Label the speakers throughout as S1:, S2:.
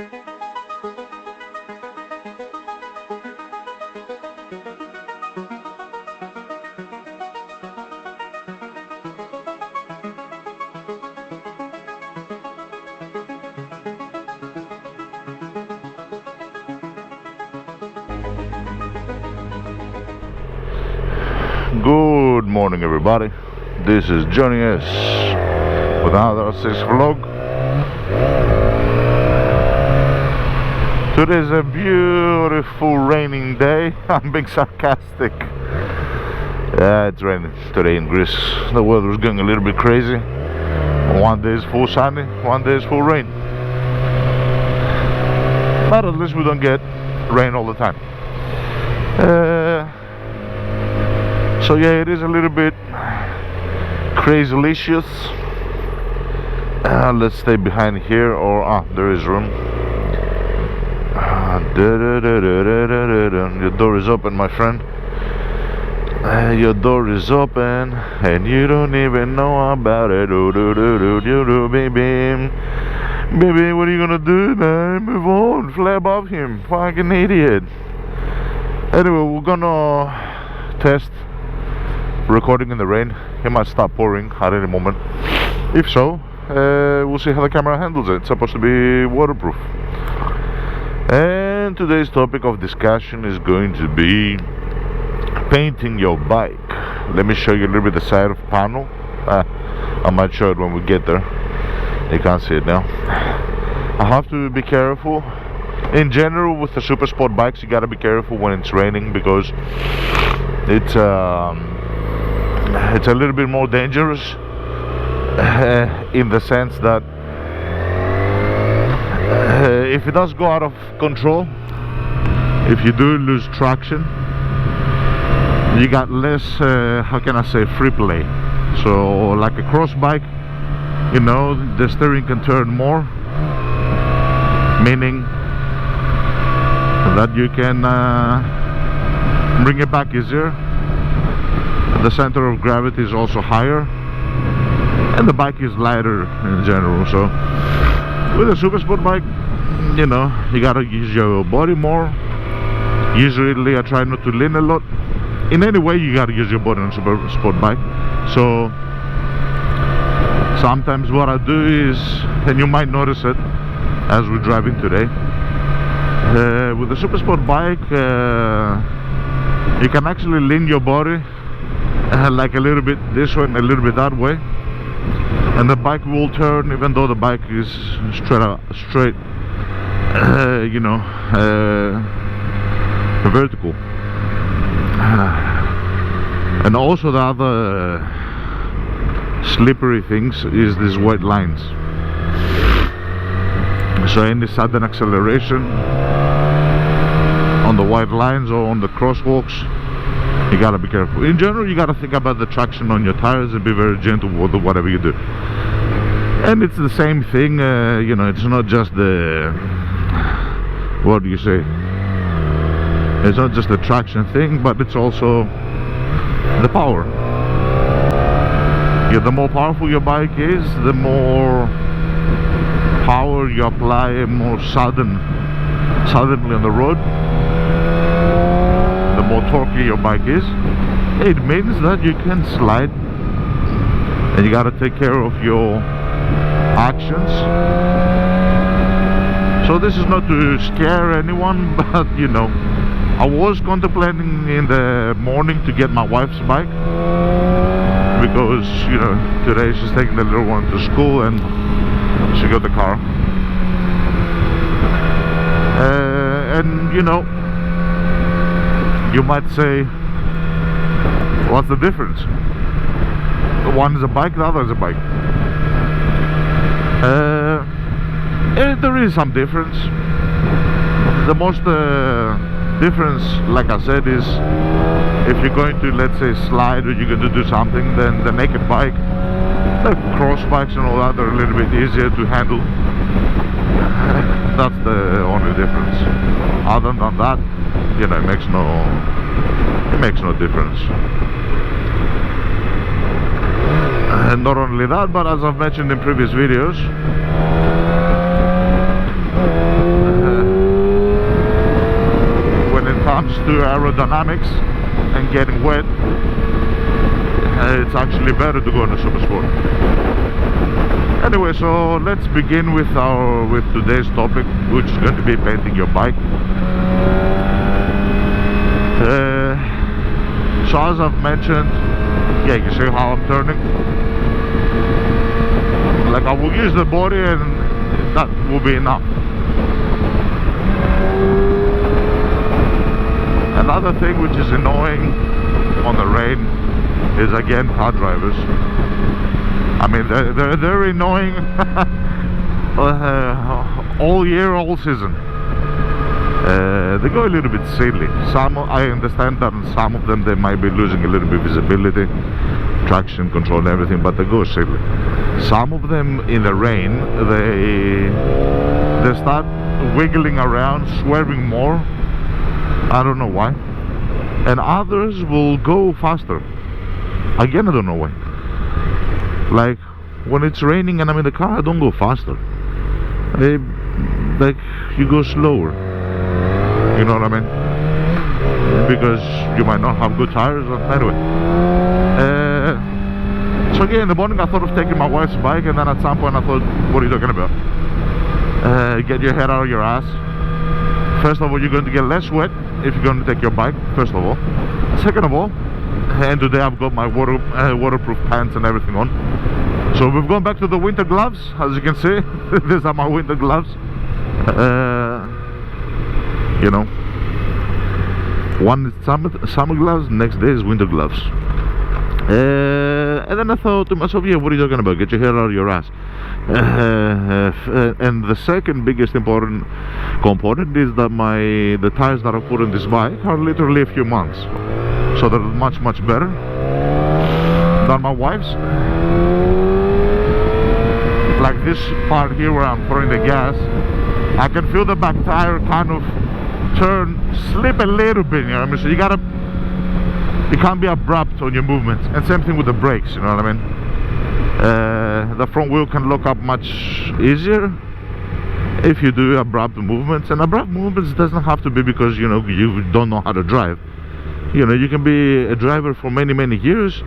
S1: Good morning, everybody. This is Johnny S with another 6 vlog. Today's a beautiful raining day. I'm being sarcastic. Yeah, it's raining today in Greece. The weather is going a little bit crazy. One day is full sunny, one day is full rain. But at least we don't get rain all the time. So yeah, it is a little bit crazy-licious. Let's stay behind here, or there is room. Your door is open, my friend. Your door is open, and you don't even know about it. Baby, baby, what are you gonna do, man? Move on, fly above him, fucking idiot. Anyway, we're gonna test recording in the rain. It might start pouring at any moment. If so, we'll see how the camera handles it. It's supposed to be waterproof. And today's topic of discussion is going to be painting your bike. Let me show you a little bit the side of panel. I might show it when we get there. You can't see it now. I have to be careful. In general, with the super sport bikes, you gotta be careful when it's raining, because it's a little bit more dangerous in the sense that if it does go out of control, if you do lose traction, you got less, how can I say, free play. So like a cross bike, you know, the steering can turn more, meaning that you can bring it back easier. The center of gravity is also higher, and the bike is lighter in general. So with a super sport bike, you know, you gotta use your body more. Usually I try not to lean a lot. In any way, you gotta use your body on a super sport bike. So sometimes what I do is, and you might notice it as we're driving today, with a super sport bike, you can actually lean your body like a little bit this way and a little bit that way, and the bike will turn even though the bike is straight, you know, vertical. And also the other slippery things is these white lines. So any sudden acceleration on the white lines or on the crosswalks, you gotta be careful. In general, you gotta think about the traction on your tires and be very gentle with whatever you do. And it's the same thing, you know, it's not just the, what do you say, it's not just the traction thing, but it's also the power. Yeah, the more powerful your bike is, the more power you apply, more suddenly on the road, the more torquey your bike is. It means that you can slide, and you gotta take care of your actions. So this is not to scare anyone, but you know, I was contemplating in the morning to get my wife's bike, because you know, today she's taking the little one to school and she got the car. And you know, you might say, what's the difference? One is a bike, the other is a bike. There is some difference. The most difference, like I said, is if you're going to, let's say, slide, or you're going to do something, then the naked bike, the cross bikes and all that, are a little bit easier to handle. That's the only difference. Other than that, you know, it makes no difference. And not only that, but as I've mentioned in previous videos, comes to aerodynamics and getting wet, it's actually better to go on a super sport. Anyway, so let's begin with today's topic, which is going to be painting your bike. So as I've mentioned, yeah, you see how I'm turning? Like, I will use the body and that will be enough. Another thing which is annoying on the rain is, again, car drivers. I mean, they're annoying all year, all season. They go a little bit silly. I understand that some of them, they might be losing a little bit of visibility, traction control and everything, but they go silly. Some of them in the rain, they start wiggling around, swerving more. I don't know why. And others will go faster. Again, I don't know why. Like, when it's raining and I'm in the car, I don't go faster. Like, you go slower. You know what I mean? Because you might not have good tires. Anyway. So again, in the morning I thought of taking my wife's bike, and then at some point I thought, what are you talking about? Get your head out of your ass. First of all, you're going to get less wet if you're going to take your bike, first of all. Second of all, and today I've got my waterproof pants and everything on. So we've gone back to the winter gloves, as you can see. These are my winter gloves. You know, one is summer gloves, next day is winter gloves. And then I thought to myself, yeah, what are you talking about? Get your hair out of your ass. And the second biggest important component is that the tires that I put on this bike are literally a few months, so they're much better than my wife's. Like this part here where I'm throwing the gas, I can feel the back tire kind of slip a little bit, you know what I mean? So you can't be abrupt on your movements. And same thing with the brakes, you know what I mean? The front wheel can lock up much easier if you do abrupt movements. And abrupt movements doesn't have to be because, you know, you don't know how to drive. You know, you can be a driver for many years,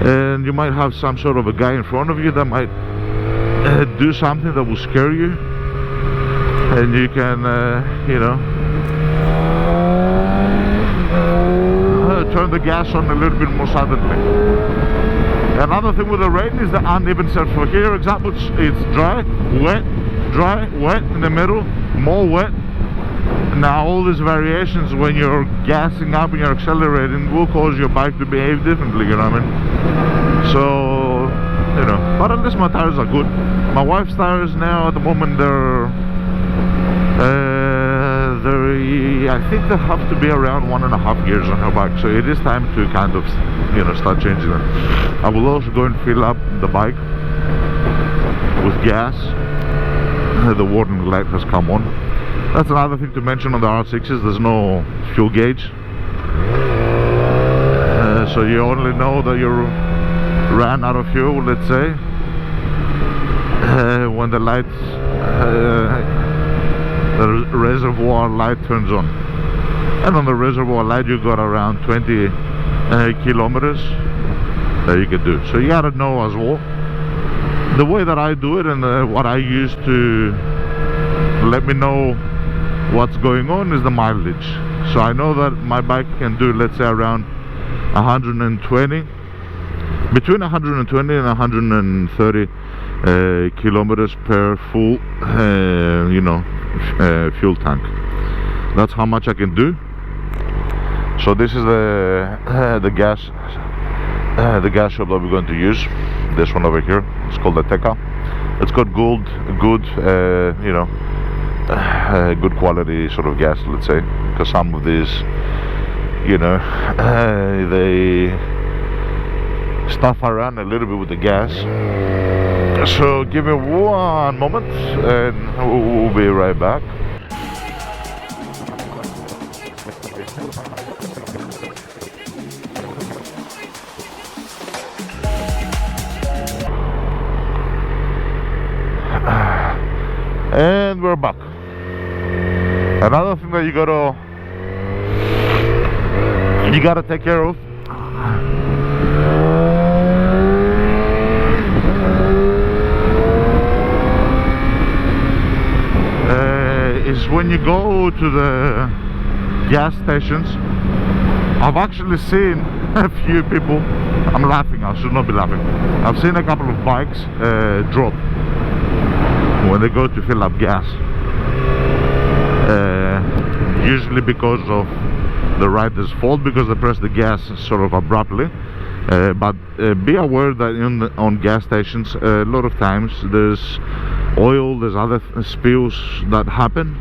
S1: and you might have some sort of a guy in front of you that might do something that will scare you, and you can, you know, turn the gas on a little bit more suddenly. Another thing with the rain is the uneven surface. For here, example, it's dry, wet in the middle, more wet. Now all these variations when you're gassing up and you're accelerating will cause your bike to behave differently, you know what I mean? So, you know, but at least my tires are good. My wife's tires now at the moment, I think they have to be around 1.5 years on her bike, so it is time to kind of, you know, start changing them. I will also go and fill up the bike with gas. The warning light has come on. That's another thing to mention on the R6s, there's no fuel gauge. So you only know that you ran out of fuel, let's say, when the lights, the reservoir light turns on. And on the reservoir light you got around 20 kilometers that you can do. So you gotta know as well. The way that I do it and what I use to let me know what's going on is the mileage. So I know that my bike can do, let's say, around 120, between 120 and 130 kilometers per full, you know, fuel tank. That's how much I can do. So this is the gas shop that we're going to use. This one over here, it's called the Teka. It's got good you know, good quality sort of gas, let's say, because some of these, you know, they stuff around a little bit with the gas. So give me one moment and we'll be right back. And we're back. Another thing that you gotta you gotta take care of is when you go to the gas stations. I've actually seen a few people, I'm laughing, I should not be laughing, I've seen a couple of bikes drop when they go to fill up gas, usually because of the rider's fault, because they press the gas sort of abruptly. But be aware that on gas stations a lot of times there's oil, there's other spills that happen.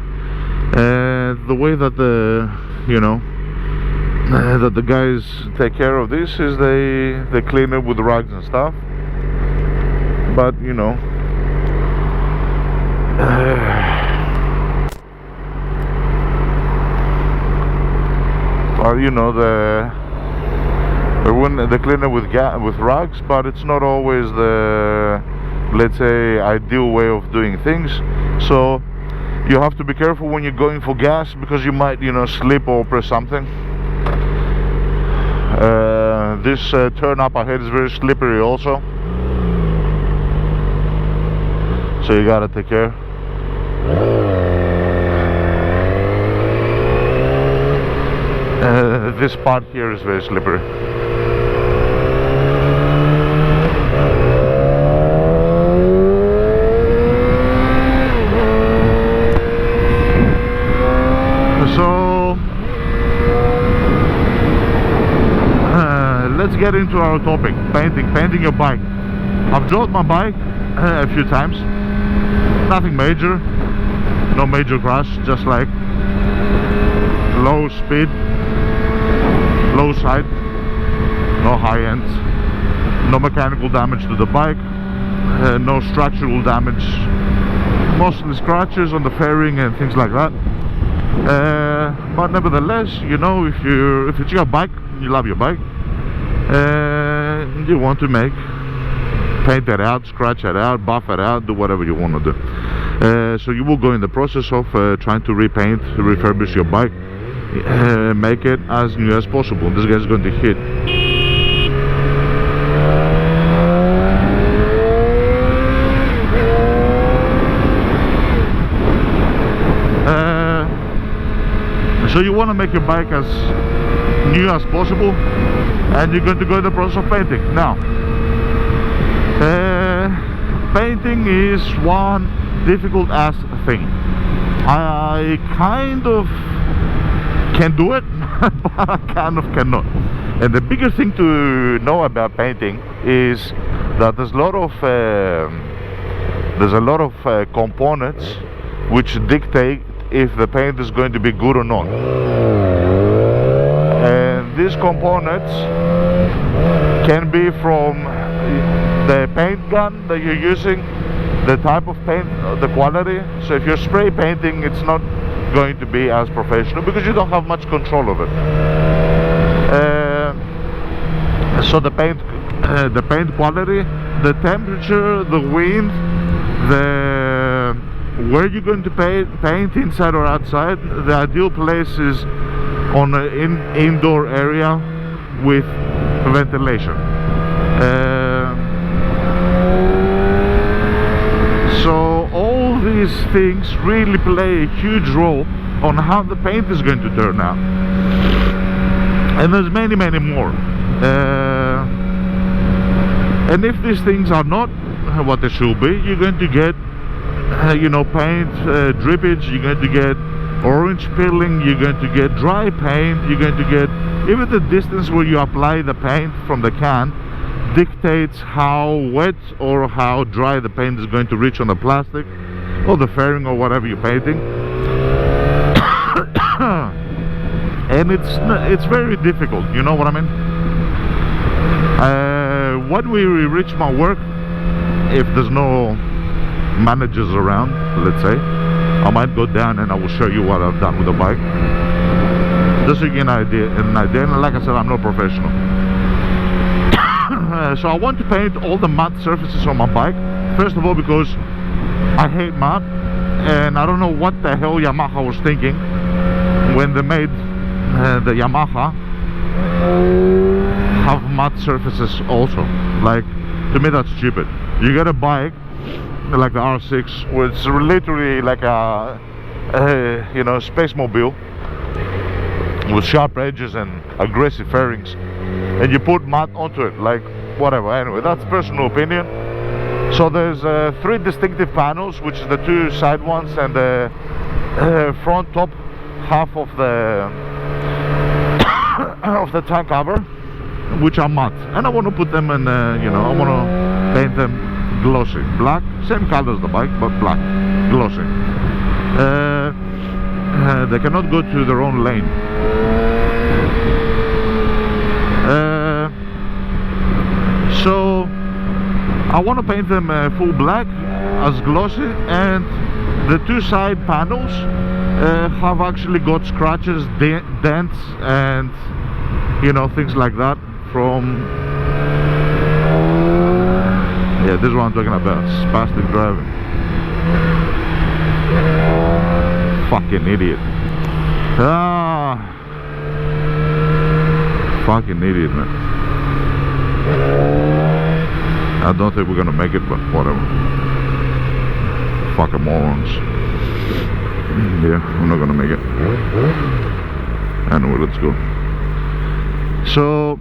S1: The way that the that the guys take care of this is they clean it with rugs and stuff, but when they clean it with rugs, but it's not always the, let's say, ideal way of doing things. So you have to be careful when you're going for gas, because you might slip or press something. This turn up ahead is very slippery also, so you gotta take care. This part here is very slippery. So let's get into our topic, painting your bike. I've drove my bike a few times, nothing major, no major crash, just like low speed, low side, no high end, no mechanical damage to the bike, no structural damage, mostly scratches on the fairing and things like that. But nevertheless, if it's your bike, you love your bike, you want to paint it out, scratch it out, buff it out, do whatever you want to do. So you will go in the process of trying to refurbish your bike, make it as new as possible. This guy's going to hit. So you want to make your bike as new as possible, and you're going to go in the process of painting. Now, painting is one difficult ass thing. I kind of can do it, but I kind of cannot. And the biggest thing to know about painting is that there's a lot of components which dictate if the paint is going to be good or not. And these components can be from the paint gun that you're using, the type of paint, the quality. So if you're spray painting, it's not going to be as professional because you don't have much control of it. So the paint quality, the temperature, the wind, where you're going to paint, inside or outside. The ideal place is on an indoor area with ventilation. So all these things really play a huge role on how the paint is going to turn out. And there's many more. And if these things are not what they should be, you're going to get paint drippage, you're going to get orange peeling, you're going to get dry paint, you're going to get, even the distance where you apply the paint from the can dictates how wet or how dry the paint is going to reach on the plastic or the fairing or whatever you're painting. And it's very difficult, you know what I mean? When we reach my work, if there's no managers around, let's say, I might go down and I will show you what I've done with the bike, just to get an idea. And like I said, I'm not professional. So I want to paint all the matte surfaces on my bike. First of all, because I hate matte, and I don't know what the hell Yamaha was thinking when they made the Yamaha have matte surfaces also. Like, to me that's stupid. You get a bike like the R6, which is literally like a you know, space mobile with sharp edges and aggressive fairings, and you put matte onto it, like whatever. Anyway, that's personal opinion. So there's 3 distinctive panels, which is the 2 side ones and the front top half of the of the tank cover, which are matte, and I want to put them in you know, I want to paint them glossy black, same color as the bike but black, glossy. They cannot go to their own lane. So I want to paint them full black as glossy, and the 2 side panels have actually got scratches, dents, and you know, things like that from, yeah, this is what I'm talking about, spastic driving. Fucking idiot. Fucking idiot, man. I don't think we're gonna make it, but whatever. Fucking morons. Yeah, we're not gonna make it. Anyway, let's go. So,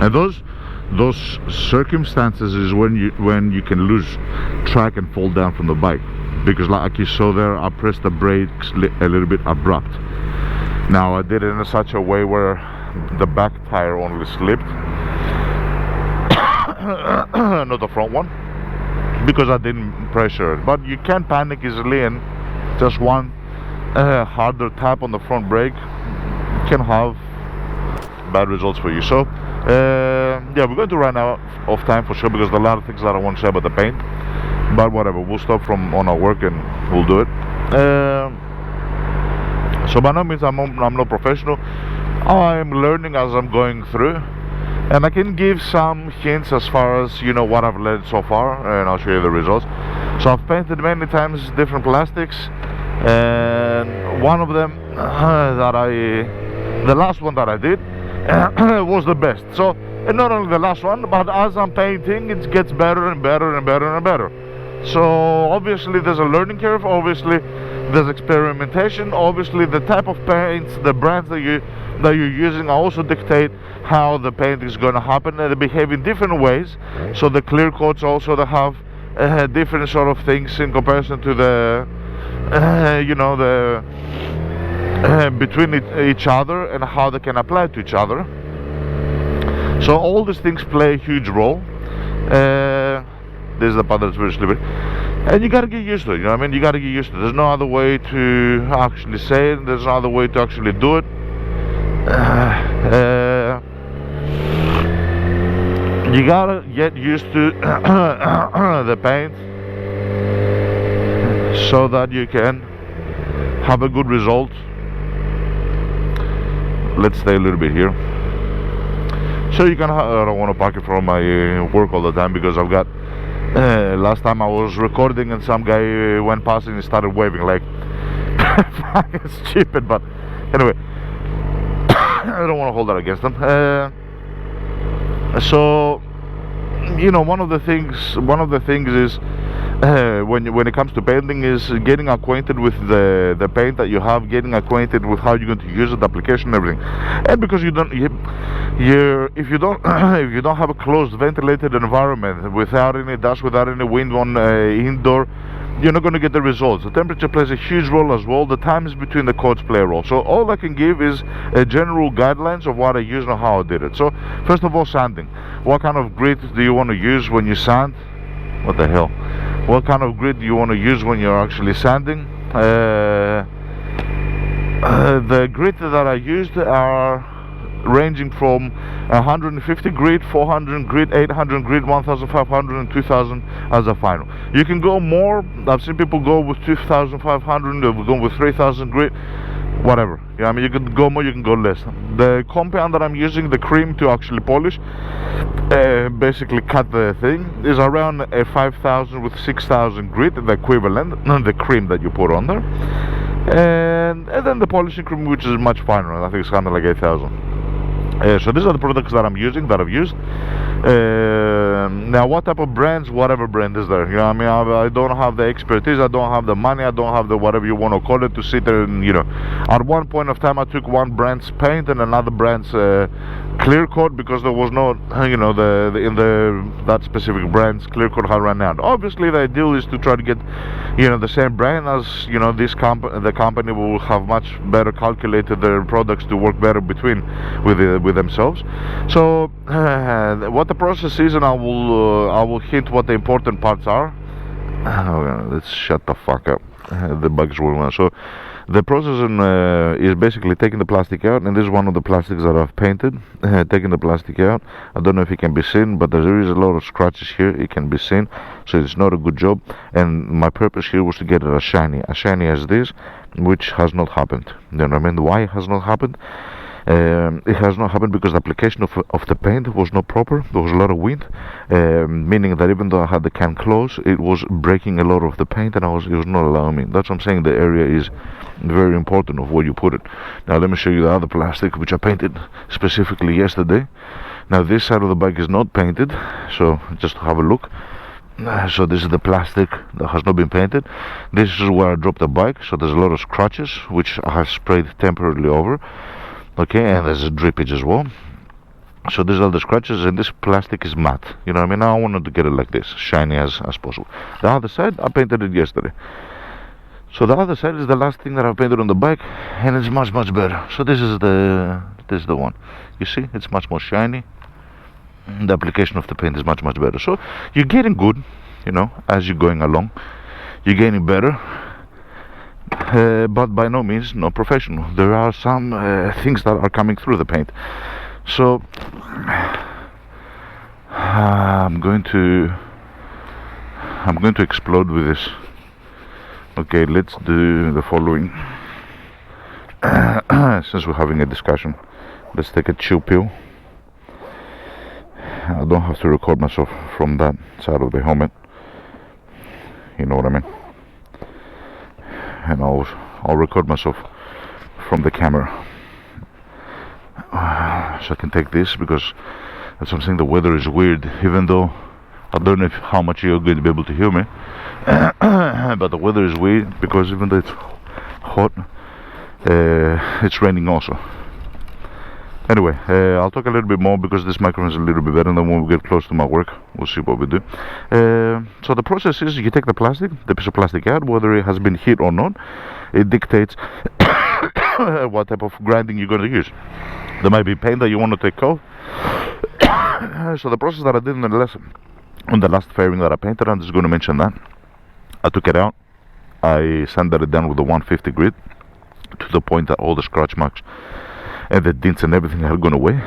S1: and those circumstances is when you can lose track and fall down from the bike, because like you saw there, I pressed the brakes a little bit abrupt. Now I did it in such a way where the back tire only slipped, not the front one, because I didn't pressure it. But you can panic easily, and just one harder tap on the front brake can have bad results for you. So yeah, we're going to run out of time for sure, because there are a lot of things that I want to say about the paint, but whatever, we'll stop from on our work and we'll do it. So by no means I'm not professional. I'm learning as I'm going through, and I can give some hints as far as, you know, what I've learned so far, and I'll show you the results. So I've painted many times different plastics, and one of them the last one that I did was the best. So, and not only the last one, but as I'm painting, it gets better and better and better and better. So obviously there's a learning curve, obviously there's experimentation, obviously the type of paints, the brands that you're using also dictate how the paint is going to happen, and they behave in different ways. So the clear coats also, they have different sort of things in comparison to the you know, the between each other, and how they can apply to each other. So all these things play a huge role. This is the part that's very slippery, and you gotta get used to it, you know what I mean? You gotta get used to it. There's no other way to actually say it, there's no other way to actually do it. You gotta get used to the paint, so that you can have a good result. Let's stay a little bit here. So you can I don't want to park it from my work all the time, because I've got last time I was recording and some guy went past and he started waving like fucking stupid, but anyway, I don't want to hold that against them. So, you know, one of the things is when it comes to painting is getting acquainted with the paint that you have, getting acquainted with how you're going to use it, the application and everything. And because if you don't have a closed ventilated environment, without any dust, without any wind on indoor, you're not going to get the results. The temperature plays a huge role as well. The times between the coats play a role. So all I can give is a general guidelines of what I used and how I did it. So first of all, sanding. What kind of grit do you want to use when you sand? What the hell? What kind of grit do you want to use when you're actually sanding? The grit that I used are ranging from 150 grit, 400 grit, 800 grit, 1500 and 2000 as a final. You can go more. I've seen people go with 2500, they've gone with 3000 grit, whatever. Yeah, I mean, you can go more, you can go less. The compound that I'm using, the cream to actually polish, basically cut the thing, is around a 5000 with 6000 grit, the equivalent, the cream that you put on there. and then the polishing cream, which is much finer. I think it's kind of like 8,000. So these are the products that I'm using, that I've used. Now, what type of brands? Whatever brand is there. You know what I mean? I don't have the expertise, I don't have the money, I don't have the whatever you want to call it to sit there and, you know. At one point of time, I took one brand's paint and another brand's clear coat because there was no, you know, that specific brand's clear coat had run out. Obviously, the ideal is to try to get, you know, the same brand, as you know, the company will have much better calculated their products to work better with themselves. So what the process is, and I will hint what the important parts are. Let's shut the fuck up. The bugs rolling on. So the process is basically taking the plastic out, and this is one of the plastics that I've painted. Taking the plastic out, I don't know if it can be seen, but there is a lot of scratches here. It can be seen, so it's not a good job. And my purpose here was to get it as shiny as this, which has not happened. You know what I mean? Why it has not happened? It has not happened because the application of the paint was not proper. There was a lot of wind, meaning that even though I had the can closed, it was breaking a lot of the paint, and it was not allowing me. That's what I'm saying. The area is very important of where you put it. Now let me show you the other plastic which I painted specifically yesterday. Now this side of the bike is not painted, so just have a look. So this is the plastic that has not been painted. This is where I dropped the bike, so there's a lot of scratches which I have sprayed temporarily over. Okay, and there's a drippage as well. So these are the scratches, and this plastic is matte. You know what I mean? Now I wanted to get it like this, shiny as possible. The other side, I painted it yesterday. So the other side is the last thing that I painted on the bike, and it's much better. So this is the one. You see, it's much more shiny. The application of the paint is much better. So you're getting good, you know, as you're going along. You're getting better. But by no means not professional. There are some things that are coming through the paint. So I'm going to explode with this. Okay, let's do the following. Since we're having a discussion, let's take a chill pill. I don't have to record myself from that side of the helmet. You know what I mean? And I'll record myself from the camera, so I can take this, because that's what I'm saying. The weather is weird, even though I don't know how much you're going to be able to hear me. But the weather is weird because even though it's hot, it's raining also. Anyway, I'll talk a little bit more because this microphone is a little bit better, and then when we get close to my work, we'll see what we do. So the process is, you take the piece of plastic out, whether it has been hit or not. It dictates what type of grinding you're going to use. There might be paint that you want to take off. So the process that I did on the last fairing that I painted, I'm just going to mention that. I took it out. I sanded it down with a 150 grit to the point that all the scratch marks and the dents and everything had gone away.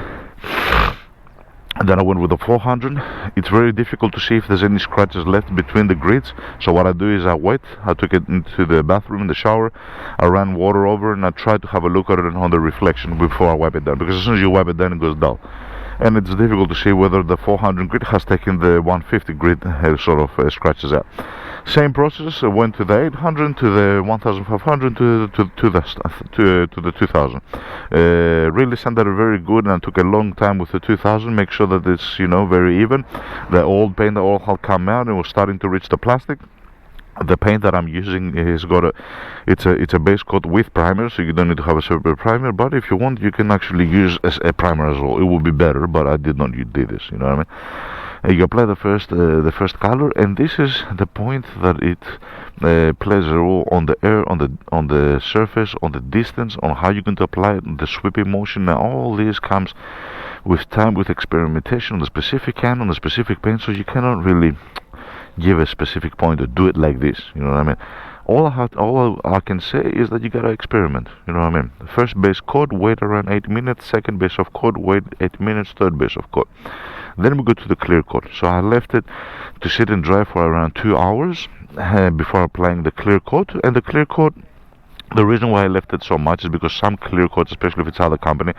S1: And then I went with the 400. It's very difficult to see if there's any scratches left between the grids. So what I do is I took it into the bathroom, in the shower, I ran water over, and I tried to have a look at it on the reflection before I wipe it down, because as soon as you wipe it down, it goes dull. And it's difficult to see whether the 400 grit has taken the 150 grit scratches out. Same process. I went to the 800, to the 1500, to the 2000. Really sanded it very good, and I took a long time with the 2000. Make sure that it's, you know, very even. The old paint that all had come out and was starting to reach the plastic. The paint that I'm using has got it's a base coat with primer, so you don't need to have a separate primer. But if you want, you can actually use a primer as well. It will be better, but I did not do this. You know what I mean? You apply the first color, and this is the point that it plays a role on the air, on the surface, on the distance, on how you're going to apply it, the sweeping motion. Now all this comes with time, with experimentation on the specific can, on the specific paint. So you cannot really give a specific point to do it like this. You know what I mean? All I can say is that you gotta experiment. You know what I mean? First base coat, wait around 8 minutes. Second base of coat, wait 8 minutes. Third base of coat. Then we go to the clear coat. So I left it to sit and dry for around 2 hours before applying the clear coat. And the clear coat, the reason why I left it so much is because some clear coats, especially if it's other company,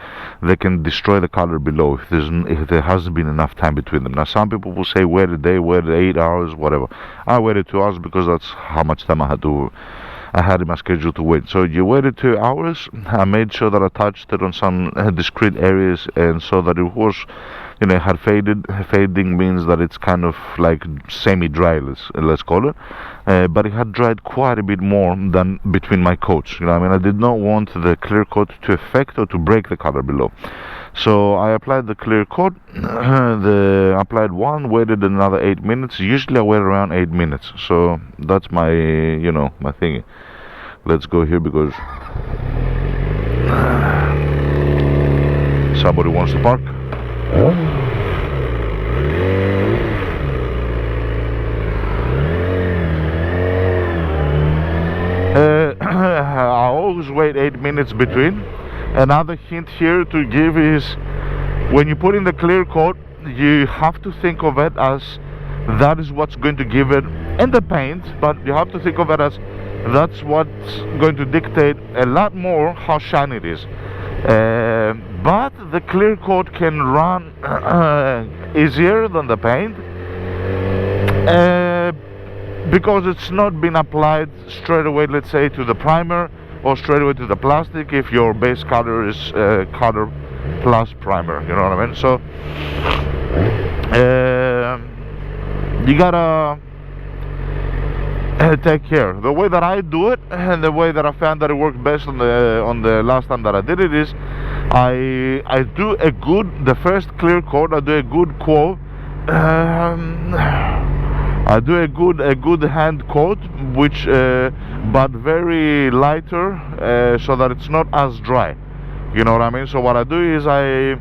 S1: they can destroy the color below if there hasn't been enough time between them. Now some people will say wait a day, wait 8 hours, whatever. I waited 2 hours because that's how much time I had to I had in my schedule to wait. So you waited 2 hours. I made sure that I touched it on some discrete areas and so that it was, you know, it had faded. Fading means that it's kind of like semi-dry, let's call it. But it had dried quite a bit more than between my coats. You know, I mean, I did not want the clear coat to affect or to break the color below. So I applied the clear coat. Applied one, waited another 8 minutes. Usually I wait around 8 minutes. So that's my, you know, my thing. Let's go here because somebody wants to park. I always wait 8 minutes between. Another hint here to give is when you put in the clear coat, you have to think of it as that is what's going to give it, and the paint, but you have to think of it as that's what's going to dictate a lot more how shiny it is. But the clear coat can run easier than the paint because it's not been applied straight away, let's say, to the primer or straight away to the plastic if your base color is color plus primer, you know what I mean? So you gotta take care. The way that I do it and the way that I found that it worked best on the last time that I did it is I do a good, the first clear coat, I do a good coat. I do a good hand coat, which but very lighter, so that it's not as dry. You know what I mean? So what I do is I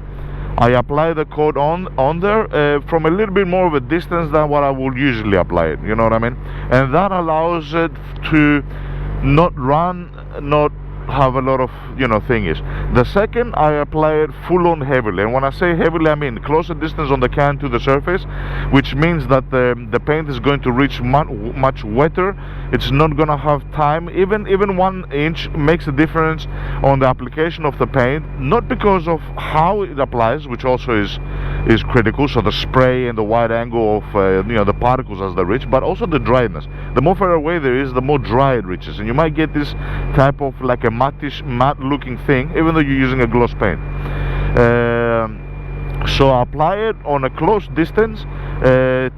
S1: apply the coat on there from a little bit more of a distance than what I would usually apply it. You know what I mean? And that allows it to not run, not have a lot of, you know, thingies. The second, I apply it full on heavily, and when I say heavily, I mean closer distance on the can to the surface, which means that the paint is going to reach much wetter. It's not gonna have time. Even 1 inch makes a difference on the application of the paint, not because of how it applies, which also is critical, so the spray and the wide angle of you know, the particles as they reach, but also the dryness. The more far away there is, the more dry it reaches, and you might get this type of like a matte looking thing even though you're using a gloss paint. So apply it on a close distance,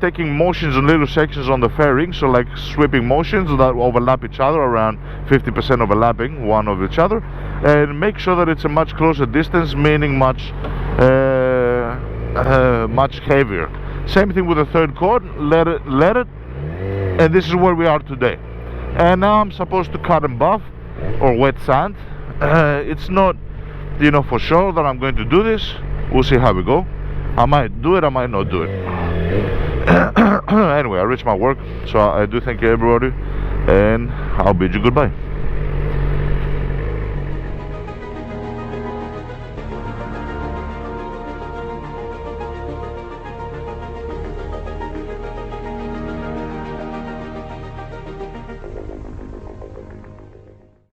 S1: taking motions in little sections on the fairing, so like sweeping motions that overlap each other, around 50% overlapping one of each other, and make sure that it's a much closer distance, meaning much heavier. Same thing with the third coat. Let it, and this is where we are today. And now I'm supposed to cut and buff or wet sand. It's not, you know, for sure that I'm going to do this. We'll see how we go. I might do it, I might not do it. Anyway, I reached my work, so I do thank you everybody, and I'll bid you goodbye.